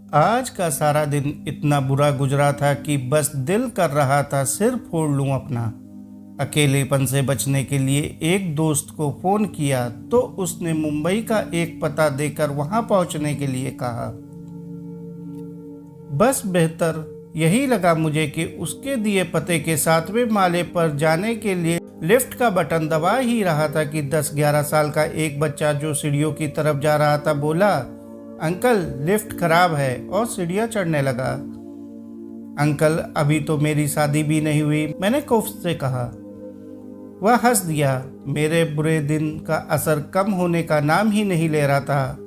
आज का सारा दिन इतना बुरा गुजरा था कि बस दिल कर रहा था सिर फोड़ लूं अपना। अकेलेपन से बचने के लिए एक दोस्त को फ़ोन किया तो उसने मुंबई का एक पता देकर वहां पहुंचने के लिए कहा। बस बेहतर यही लगा मुझे कि उसके दिए पते के 7वें माले पर जाने के लिए लिफ्ट का बटन दबा ही रहा था कि 10-11 साल का एक बच्चा जो सीढ़ियों की तरफ जा रहा था बोला, अंकल लिफ्ट खराब है, और सीढ़ियाँ चढ़ने लगा। अंकल अभी तो मेरी शादी भी नहीं हुई, मैंने खौफ से कहा। वह हंस दिया। मेरे बुरे दिन का असर कम होने का नाम ही नहीं ले रहा था।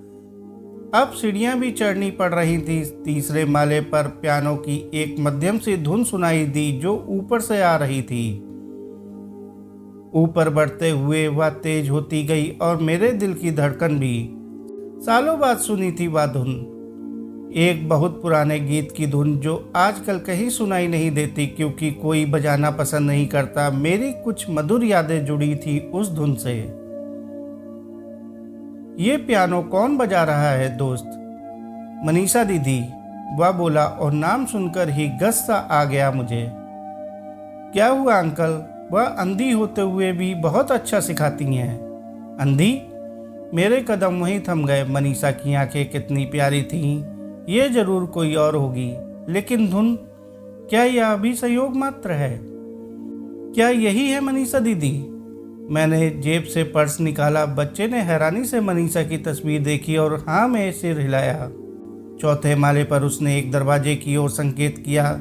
अब सीढ़ियाँ भी चढ़नी पड़ रही थी। तीसरे माले पर पियानो की एक मध्यम सी धुन सुनाई दी जो ऊपर से आ रही थी। ऊपर बढ़ते हुए वह तेज होती गई और मेरे दिल की धड़कन भी। सालों बाद सुनी थी वह धुन, एक बहुत पुराने गीत की धुन जो आजकल कहीं सुनाई नहीं देती क्योंकि कोई बजाना पसंद नहीं करता। मेरी कुछ मधुर यादें जुड़ी थी उस धुन से। ये पियानो कौन बजा रहा है दोस्त? मनीषा दीदी, वह बोला और नाम सुनकर ही गुस्सा आ गया मुझे। क्या हुआ अंकल? वह अंधी होते हुए भी बहुत अच्छा सिखाती हैं। अंधी? मेरे कदम वहीं थम गए। मनीषा की आंखें कितनी प्यारी थीं। ये जरूर कोई और होगी, लेकिन धुन, क्या यह भी संयोग मात्र है? क्या यही है मनीषा दीदी? मैंने जेब से पर्स निकाला। बच्चे ने हैरानी से मनीषा की तस्वीर देखी और हाँ में सिर हिलाया। चौथे माले पर उसने एक दरवाजे की ओर संकेत किया।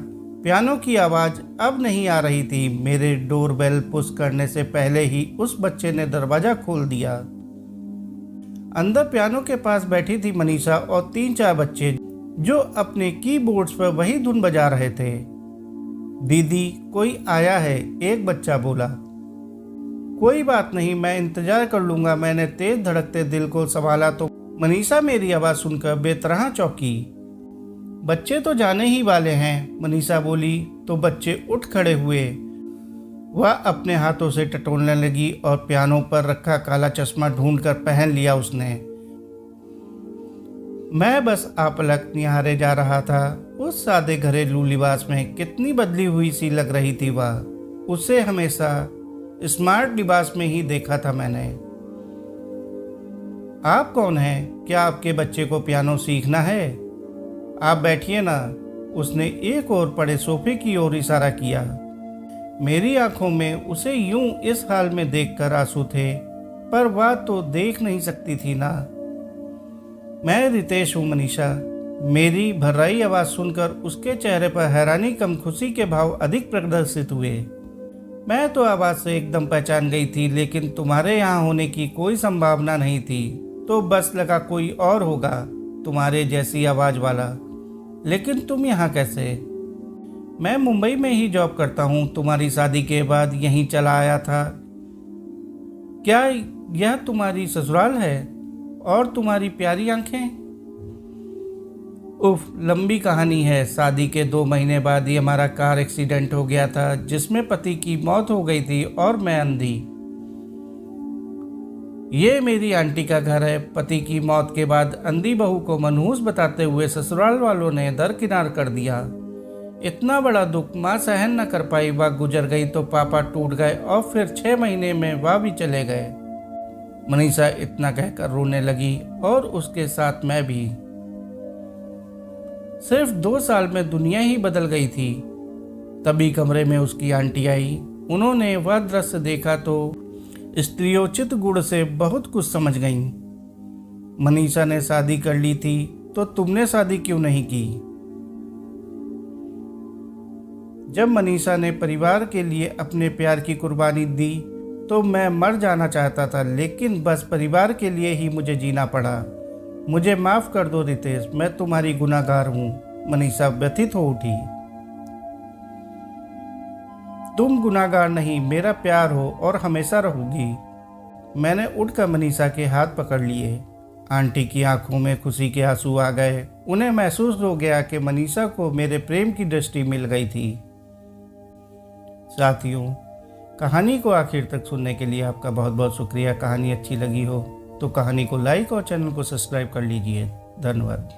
पियानो की आवाज़ अब नहीं आ रही थी। मेरे डोरबेल पुश करने से पहले ही उस बच्चे ने दरवाज़ा खोल दिया। अंदर पियानो के पास बैठी थी मनीषा और 3-4 बच्चे जो अपने कीबोर्ड्स पर वही धुन बजा रहे थे। दीदी, कोई आया है, एक बच्चा बोला। कोई बात नहीं, मैं इंतजार कर लूँगा। मैंने तेज धड़कते दिल को संभाला तो मनीषा मेरी आवाज़ सुनकर बेतरह चौंकी। बच्चे तो जाने ही वाले हैं, मनीषा बोली तो बच्चे उठ खड़े हुए। वह अपने हाथों से टटोलने लगी और पियानो पर रखा काला चश्मा ढूंढकर पहन लिया उसने। मैं बस आपलक निहारे जा रहा था। उस सादे घरेलू लिबास में कितनी बदली हुई सी लग रही थी वह। उसे हमेशा स्मार्ट लिबास में ही देखा था मैंने। आप कौन हैं? क्या आपके बच्चे को पियानो सीखना है? आप बैठिए ना। उसने एक और पड़े सोफे की ओर इशारा किया। मेरी आंखों में उसे यूं इस हाल में देखकर आंसू थे, पर वह तो देख नहीं सकती थी ना। मैं रितेश हूँ मनीषा। मेरी भर्राई आवाज़ सुनकर उसके चेहरे पर हैरानी कम खुशी के भाव अधिक प्रदर्शित हुए। मैं तो आवाज़ से एकदम पहचान गई थी, लेकिन तुम्हारे यहाँ होने की कोई संभावना नहीं थी, तो बस लगा कोई और होगा तुम्हारे जैसी आवाज़ वाला। लेकिन तुम यहाँ कैसे? मैं मुंबई में ही जॉब करता हूँ। तुम्हारी शादी के बाद यहीं चला आया था। क्या यह तुम्हारी ससुराल है? और तुम्हारी प्यारी आंखें? उफ, लंबी कहानी है। शादी के 2 महीने बाद ही हमारा कार एक्सीडेंट हो गया था जिसमें पति की मौत हो गई थी और मैं अंधी। ये मेरी आंटी का घर है। पति की मौत के बाद अंधी बहू को मनहूस बताते हुए ससुराल वालों ने दरकिनार कर दिया। इतना बड़ा दुख माँ सहन न कर पाई। वह गुजर गई तो पापा टूट गए और फिर 6 महीने में वह भी चले गए। मनीषा इतना कहकर रोने लगी और उसके साथ मैं भी। सिर्फ 2 साल में दुनिया ही बदल गई थी। तभी कमरे में उसकी आंटी आई। उन्होंने वह दृश्य देखा तो स्त्रियोचित गुण से बहुत कुछ समझ गईं। मनीषा ने शादी कर ली थी तो तुमने शादी क्यों नहीं की? जब मनीषा ने परिवार के लिए अपने प्यार की कुर्बानी दी तो मैं मर जाना चाहता था, लेकिन बस परिवार के लिए ही मुझे जीना पड़ा। मुझे माफ़ कर दो रितेश, मैं तुम्हारी गुनाहगार हूँ। मनीषा व्यथित हो उठी। तुम गुनाहगार नहीं, मेरा प्यार हो और हमेशा रहोगी। मैंने उठकर मनीषा के हाथ पकड़ लिए। आंटी की आंखों में खुशी के आंसू आ गए। उन्हें महसूस हो गया कि मनीषा को मेरे प्रेम की दृष्टि मिल गई थी। साथियों, कहानी को आखिर तक सुनने के लिए आपका बहुत बहुत शुक्रिया। कहानी अच्छी लगी हो तो कहानी को लाइक और चैनल को सब्सक्राइब कर लीजिए। धन्यवाद।